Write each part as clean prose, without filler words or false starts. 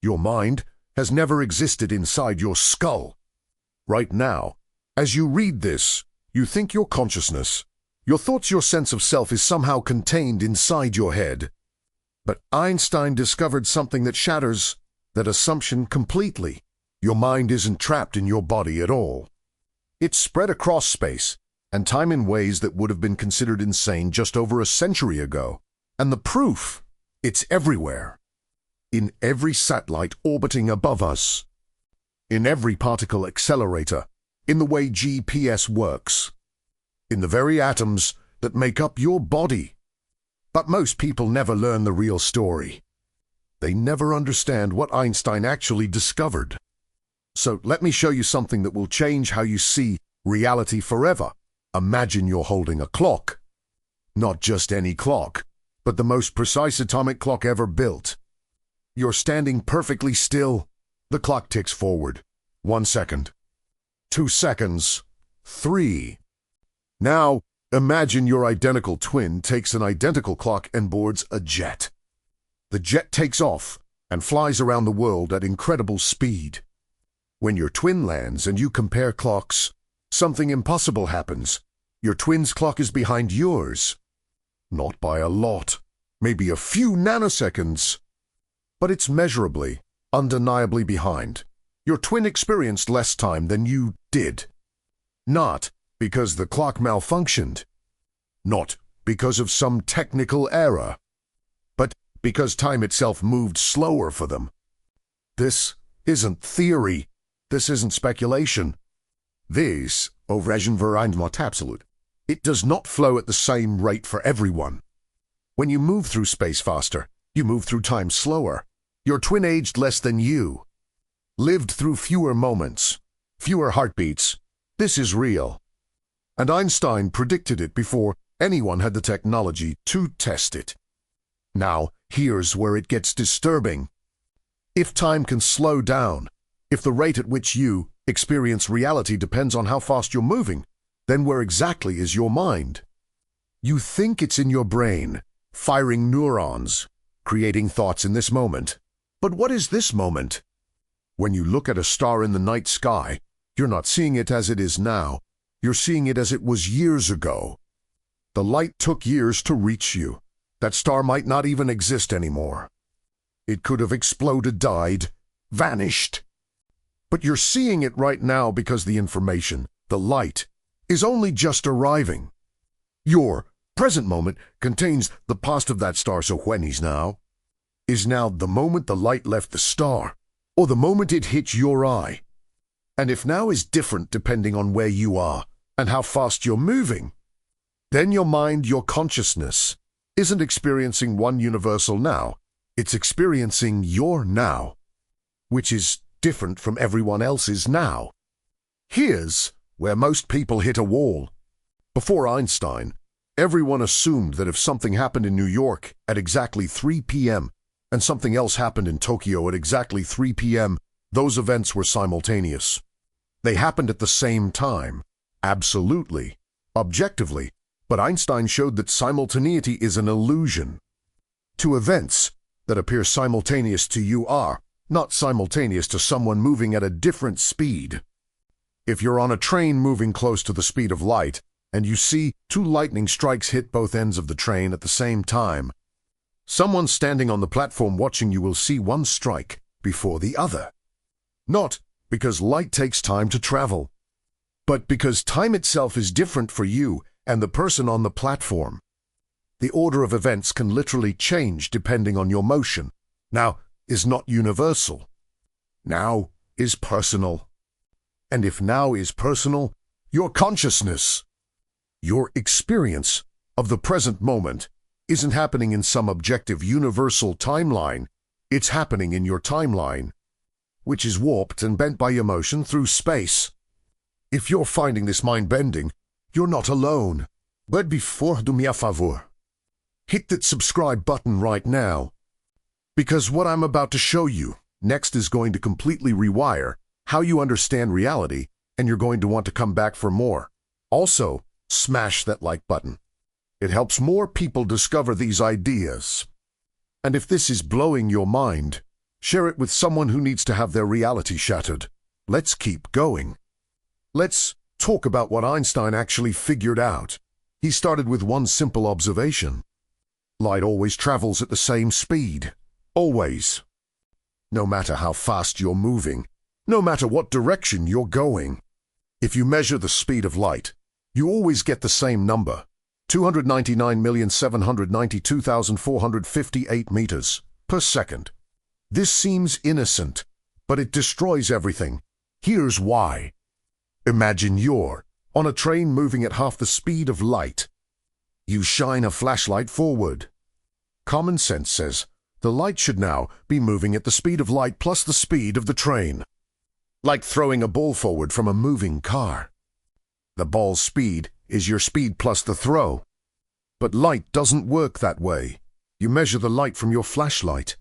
Your mind has never existed inside your skull. Right now, as you read this, you think your consciousness, your thoughts, your sense of self is somehow contained inside your head. But Einstein discovered something that shatters that assumption completely. Your mind isn't trapped in your body at all. It's spread across space and time in ways that would have been considered insane just over a century ago. And the proof, it's everywhere. In every satellite orbiting above us. In every particle accelerator, in the way GPS works. In the very atoms that make up your body. But most people never learn the real story. They never understand what Einstein actually discovered. So let me show you something that will change how you see reality forever. Imagine you're holding a clock. Not just any clock, but the most precise atomic clock ever built. You're standing perfectly still. The clock ticks forward. 1 second. 2 seconds. 3. Now, imagine your identical twin takes an identical clock and boards a jet. The jet takes off and flies around the world at incredible speed. When your twin lands and you compare clocks, something impossible happens. Your twin's clock is behind yours. Not by a lot, maybe a few nanoseconds. But it's measurably, undeniably behind. Your twin experienced less time than you did. Not because the clock malfunctioned. Not because of some technical error. But because time itself moved slower for them. This isn't theory. This isn't speculation. This, overeenvereinheid absolute. It does not flow at the same rate for everyone. When you move through space faster, you move through time slower. Your twin aged less than you. Lived through fewer moments, fewer heartbeats. This is real. And Einstein predicted it before anyone had the technology to test it. Now, here's where it gets disturbing. If time can slow down, if the rate at which you experience reality depends on how fast you're moving, then where exactly is your mind? You think it's in your brain, firing neurons, creating thoughts in this moment. But what is this moment? When you look at a star in the night sky, you're not seeing it as it is now. You're seeing it as it was years ago. The light took years to reach you. That star might not even exist anymore. It could have exploded, died, vanished. But you're seeing it right now because the information, the light, is only just arriving. Your present moment contains the past of that star, so when is now the moment the light left the star, or the moment it hit your eye. And if now is different depending on where you are and how fast you're moving, then your mind, your consciousness, isn't experiencing one universal now. It's experiencing your now, which is different from everyone else's now. Here's where most people hit a wall. Before Einstein, everyone assumed that if something happened in New York at exactly 3 p.m. and something else happened in Tokyo at exactly 3 p.m., those events were simultaneous. They happened at the same time, absolutely, objectively, but Einstein showed that simultaneity is an illusion. Two events that appear simultaneous to you are not simultaneous to someone moving at a different speed. If you're on a train moving close to the speed of light, and you see two lightning strikes hit both ends of the train at the same time, someone standing on the platform watching you will see one strike before the other. Not because light takes time to travel, but because time itself is different for you and the person on the platform. The order of events can literally change depending on your motion. Now is not universal. Now is personal. And if now is personal, your consciousness, your experience of the present moment isn't happening in some objective universal timeline. It's happening in your timeline, which is warped and bent by emotion through space. If you're finding this mind-bending, you're not alone. But before do me a favor, hit that subscribe button right now. Because what I'm about to show you next is going to completely rewire how you understand reality, and you're going to want to come back for more. Also, smash that like button. It helps more people discover these ideas. And if this is blowing your mind, Share it with someone who needs to have their reality shattered. Let's keep going. Let's talk about what Einstein actually figured out. He started with one simple observation. Light always travels at the same speed. Always. No matter how fast you're moving, no matter what direction you're going. If you measure the speed of light, you always get the same number, 299,792,458 meters per second. This seems innocent, but it destroys everything. Here's why. Imagine you're on a train moving at half the speed of light. You shine a flashlight forward. Common sense says the light should now be moving at the speed of light plus the speed of the train. Like throwing a ball forward from a moving car. The ball's speed is your speed plus the throw. But light doesn't work that way. You measure the light from your flashlight.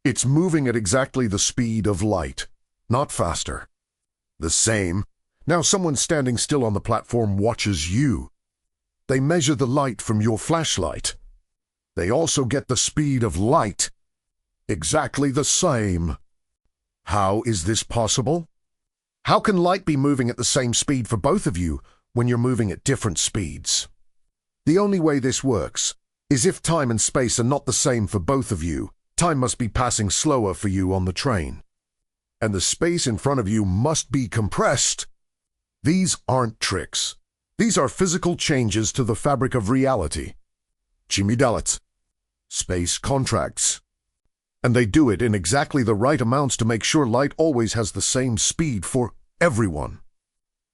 It's moving at exactly the speed of light, not faster. The same. Now someone standing still on the platform watches you. They measure the light from your flashlight. They also get the speed of light. Exactly the same. How is this possible? How can light be moving at the same speed for both of you when you're moving at different speeds? The only way this works is if time and space are not the same for both of you. Time must be passing slower for you on the train. And the space in front of you must be compressed. These aren't tricks. These are physical changes to the fabric of reality. Chimidalit. Space contracts. And they do it in exactly the right amounts to make sure light always has the same speed for everyone.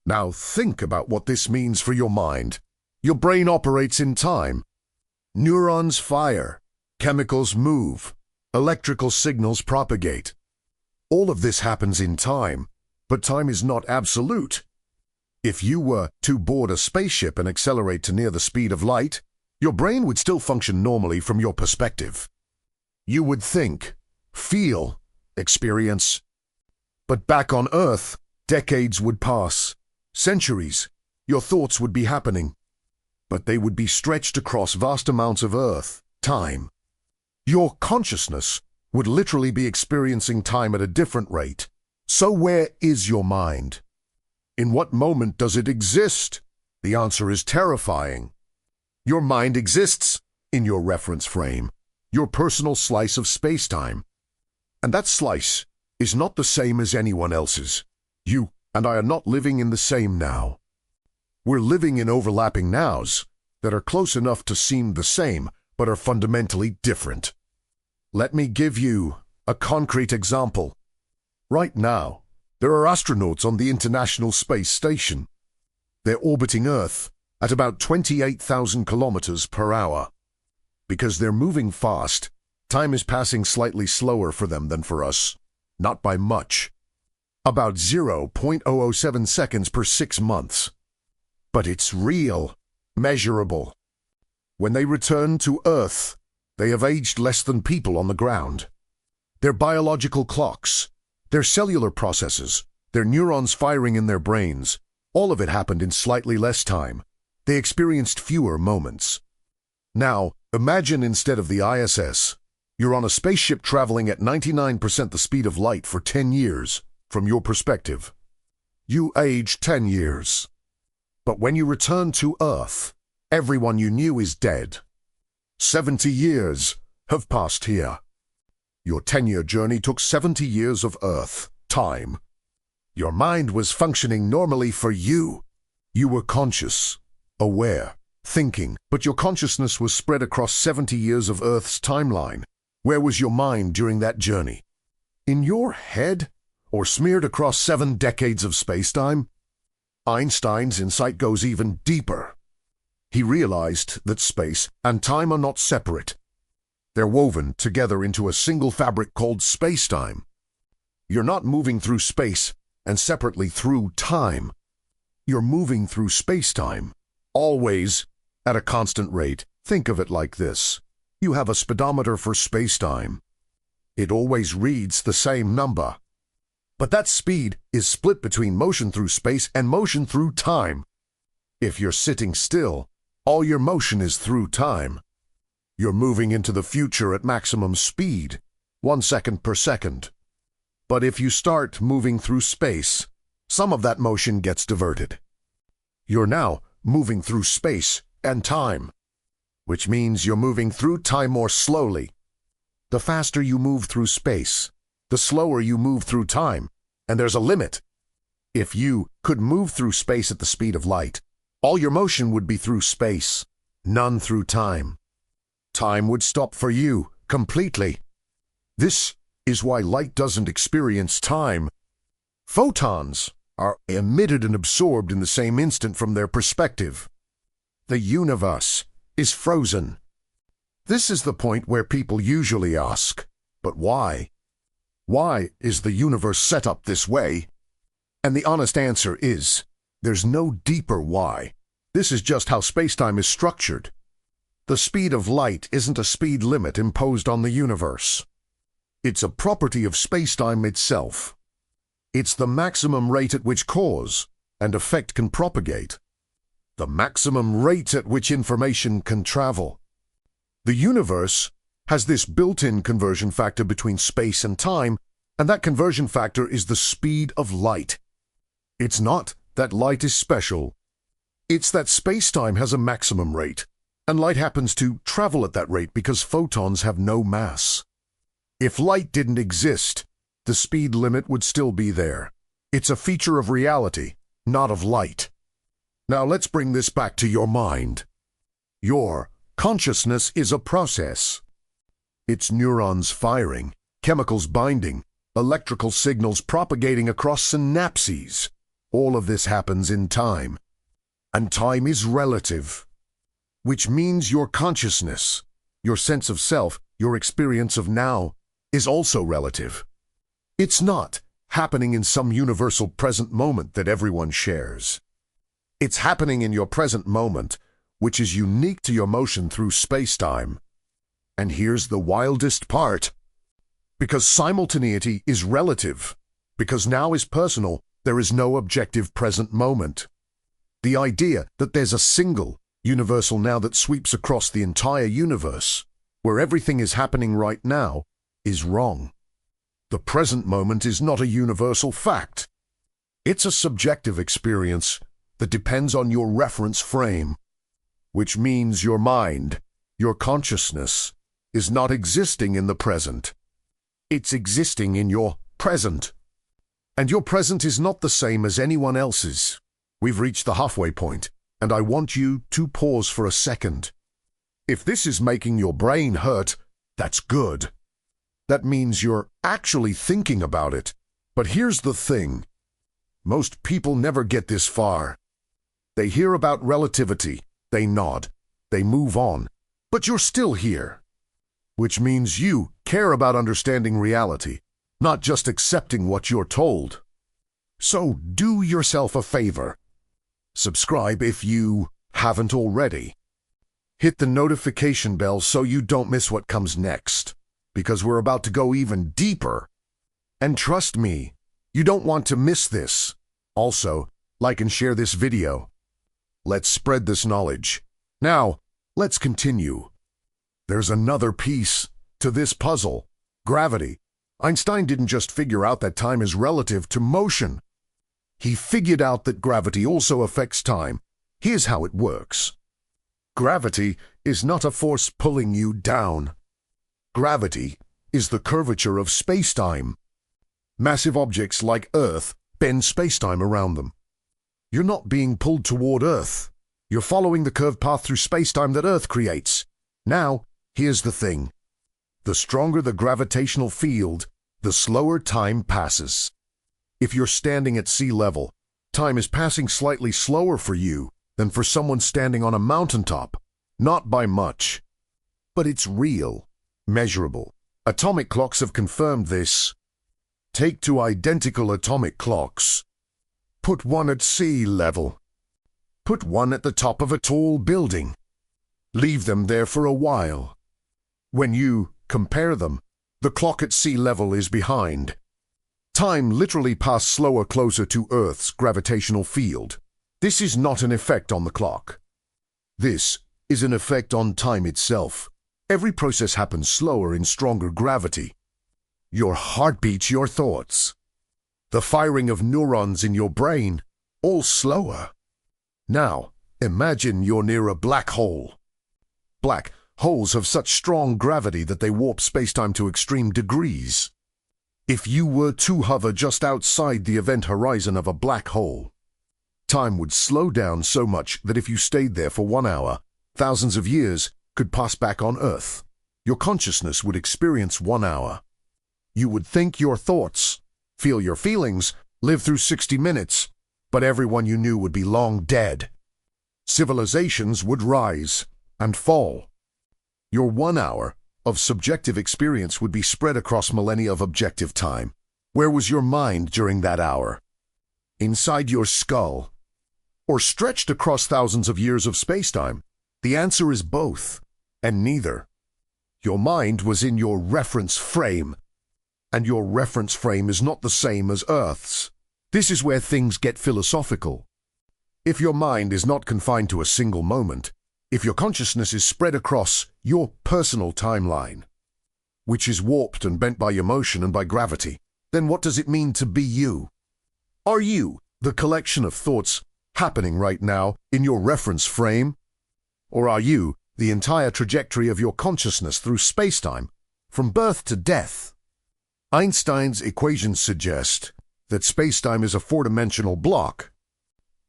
Now think about what this means for your mind. Your brain operates in time. Neurons fire. Chemicals move. Electrical signals propagate. All of this happens in time, but time is not absolute. If you were to board a spaceship and accelerate to near the speed of light, your brain would still function normally from your perspective. You would think, feel, experience. But back on Earth, decades would pass, centuries. Your thoughts would be happening. But they would be stretched across vast amounts of Earth, time. Your consciousness would literally be experiencing time at a different rate. So where is your mind? In what moment does it exist? The answer is terrifying. Your mind exists in your reference frame, your personal slice of space-time. And that slice is not the same as anyone else's. You and I are not living in the same now. We're living in overlapping nows that are close enough to seem the same, but are fundamentally different. Let me give you a concrete example. Right now, there are astronauts on the International Space Station. They're orbiting Earth at about 28,000 kilometers per hour. Because they're moving fast, time is passing slightly slower for them than for us. Not by much. About 0.007 seconds per 6 months. But it's real, measurable. When they return to Earth, they have aged less than people on the ground. Their biological clocks, their cellular processes, their neurons firing in their brains, all of it happened in slightly less time. They experienced fewer moments. Now, imagine instead of the ISS, you're on a spaceship traveling at 99% the speed of light for 10 years, from your perspective. You age 10 years. But when you return to Earth, everyone you knew is dead. 70 years have passed here. Your 10-year journey took 70 years of Earth, time. Your mind was functioning normally for you. You were conscious, aware, thinking, but your consciousness was spread across 70 years of Earth's timeline. Where was your mind during that journey? In your head? Or smeared across 7 decades of space-time? Einstein's insight goes even deeper. He realized that space and time are not separate. They're woven together into a single fabric called space-time. You're not moving through space and separately through time. You're moving through space-time, always at a constant rate. Think of it like this. You have a speedometer for space-time. It always reads the same number. But that speed is split between motion through space and motion through time. If you're sitting still, all your motion is through time. You're moving into the future at maximum speed, 1 second per second. But if you start moving through space, some of that motion gets diverted. You're now moving through space and time, which means you're moving through time more slowly. The faster you move through space, the slower you move through time, and there's a limit. If you could move through space at the speed of light, all your motion would be through space, none through time. Time would stop for you completely. This is why light doesn't experience time. Photons are emitted and absorbed in the same instant from their perspective. The universe is frozen. This is the point where people usually ask, but why? Why is the universe set up this way? And the honest answer is, there's no deeper why. This is just how spacetime is structured. The speed of light isn't a speed limit imposed on the universe. It's a property of spacetime itself. It's the maximum rate at which cause and effect can propagate. The maximum rate at which information can travel. The universe has this built-in conversion factor between space and time, and that conversion factor is the speed of light. It's not that light is special. It's that space-time has a maximum rate, and light happens to travel at that rate because photons have no mass. If light didn't exist, the speed limit would still be there. It's a feature of reality, not of light. Now let's bring this back to your mind. Your consciousness is a process. It's neurons firing, chemicals binding, electrical signals propagating across synapses. All of this happens in time. And time is relative, which means your consciousness, your sense of self, your experience of now, is also relative. It's not happening in some universal present moment that everyone shares. It's happening in your present moment, which is unique to your motion through space-time. And here's the wildest part. Because simultaneity is relative, because now is personal, there is no objective present moment. The idea that there's a single, universal now that sweeps across the entire universe, where everything is happening right now, is wrong. The present moment is not a universal fact. It's a subjective experience that depends on your reference frame, which means your mind, your consciousness, is not existing in the present. It's existing in your present. And your present is not the same as anyone else's. We've reached the halfway point, and I want you to pause for a second. If this is making your brain hurt, that's good. That means you're actually thinking about it. But here's the thing. Most people never get this far. They hear about relativity, they nod, they move on, but you're still here. Which means you care about understanding reality, not just accepting what you're told. So do yourself a favor. Subscribe if you haven't already. Hit the notification bell so you don't miss what comes next, because we're about to go even deeper. And trust me, you don't want to miss this. Also, like and share this video. Let's spread this knowledge. Now, let's continue. There's another piece to this puzzle. Gravity. Einstein didn't just figure out that time is relative to motion. He figured out that gravity also affects time. Here's how it works. Gravity is not a force pulling you down. Gravity is the curvature of space-time. Massive objects like Earth bend space-time around them. You're not being pulled toward Earth. You're following the curved path through space-time that Earth creates. Now, here's the thing. The stronger the gravitational field, the slower time passes. If you're standing at sea level, time is passing slightly slower for you than for someone standing on a mountaintop. Not by much. But it's real, measurable. Atomic clocks have confirmed this. Take two identical atomic clocks. Put one at sea level. Put one at the top of a tall building. Leave them there for a while. When you compare them, the clock at sea level is behind. Time literally passed slower closer to Earth's gravitational field. This is not an effect on the clock. This is an effect on time itself. Every process happens slower in stronger gravity. your heartbeat, your thoughts, the firing of neurons in your brain, all slower. Now, imagine you're near a black hole. Black holes have such strong gravity that they warp spacetime to extreme degrees. If you were to hover just outside the event horizon of a black hole, time would slow down so much that if you stayed there for 1 hour, thousands of years could pass back on Earth. Your consciousness would experience 1 hour. You would think your thoughts, feel your feelings, live through 60 minutes, but everyone you knew would be long dead. Civilizations would rise and fall. Your 1 hour of subjective experience would be spread across millennia of objective time. Where was your mind during that hour? Inside your skull? Or stretched across thousands of years of spacetime? The answer is both, and neither. Your mind was in your reference frame, and your reference frame is not the same as Earth's. This is where things get philosophical. If your mind is not confined to a single moment, if your consciousness is spread across your personal timeline, which is warped and bent by emotion and by gravity, then what does it mean to be you? Are you the collection of thoughts happening right now in your reference frame? Or are you the entire trajectory of your consciousness through spacetime, from birth to death? Einstein's equations suggest that spacetime is a four-dimensional block.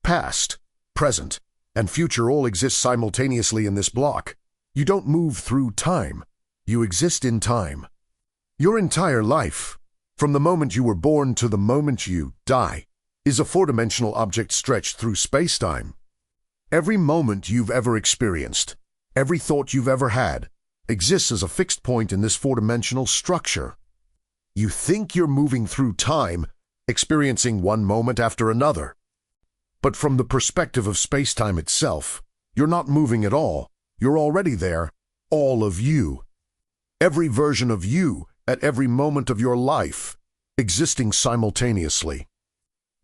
Past, present, and future all exist simultaneously in this block. You don't move through time. You exist in time. Your entire life, from the moment you were born to the moment you die, is a four-dimensional object stretched through spacetime. Every moment you've ever experienced, every thought you've ever had, exists as a fixed point in this four-dimensional structure. You think you're moving through time, experiencing one moment after another. But from the perspective of spacetime itself, you're not moving at all. You're already there, all of you. Every version of you at every moment of your life, existing simultaneously.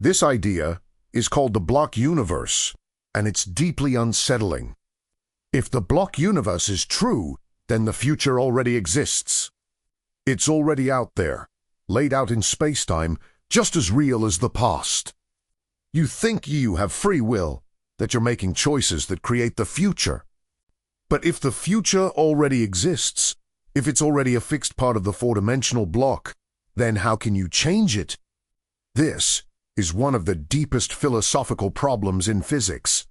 This idea is called the block universe, and it's deeply unsettling. If the block universe is true, then the future already exists. It's already out there, laid out in spacetime, just as real as the past. You think you have free will, that you're making choices that create the future. But if the future already exists, if it's already a fixed part of the four-dimensional block, then how can you change it? This is one of the deepest philosophical problems in physics.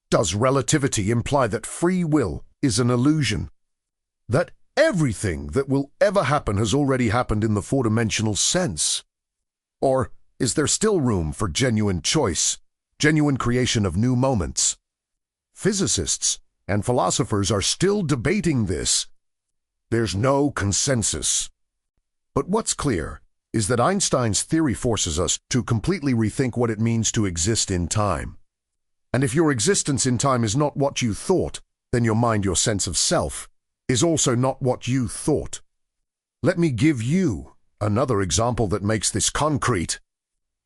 Does relativity imply that free will is an illusion? That everything that will ever happen has already happened in the four-dimensional sense? Or is there still room for genuine choice, genuine creation of new moments? Physicists and philosophers are still debating this. There's no consensus. But what's clear is that Einstein's theory forces us to completely rethink what it means to exist in time. And if your existence in time is not what you thought, then your mind, your sense of self, is also not what you thought. Let me give you another example that makes this concrete.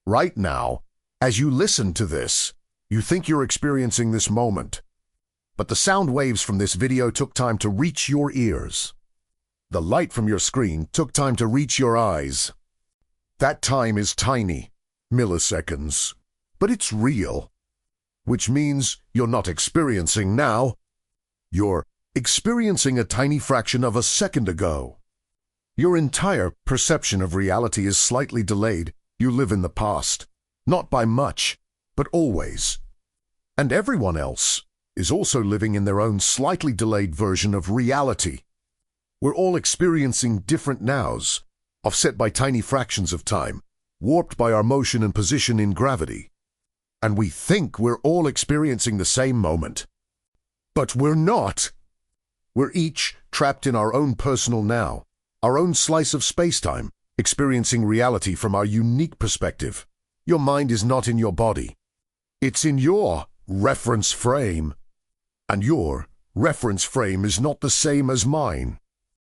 Right now, as you listen to this, you think you're experiencing this moment. But the sound waves from this video took time to reach your ears. The light from your screen took time to reach your eyes. That time is tiny, milliseconds, but it's real. Which means you're not experiencing now. You're experiencing a tiny fraction of a second ago. Your entire perception of reality is slightly delayed. You live in the past, not by much, but always. And everyone else is also living in their own slightly delayed version of reality. We're all experiencing different nows, offset by tiny fractions of time, warped by our motion and position in gravity. And we think we're all experiencing the same moment. But we're not. We're each trapped in our own personal now, our own slice of spacetime, experiencing reality from our unique perspective. Your mind is not in your body. It's in your reference frame. And your reference frame is not the same as mine.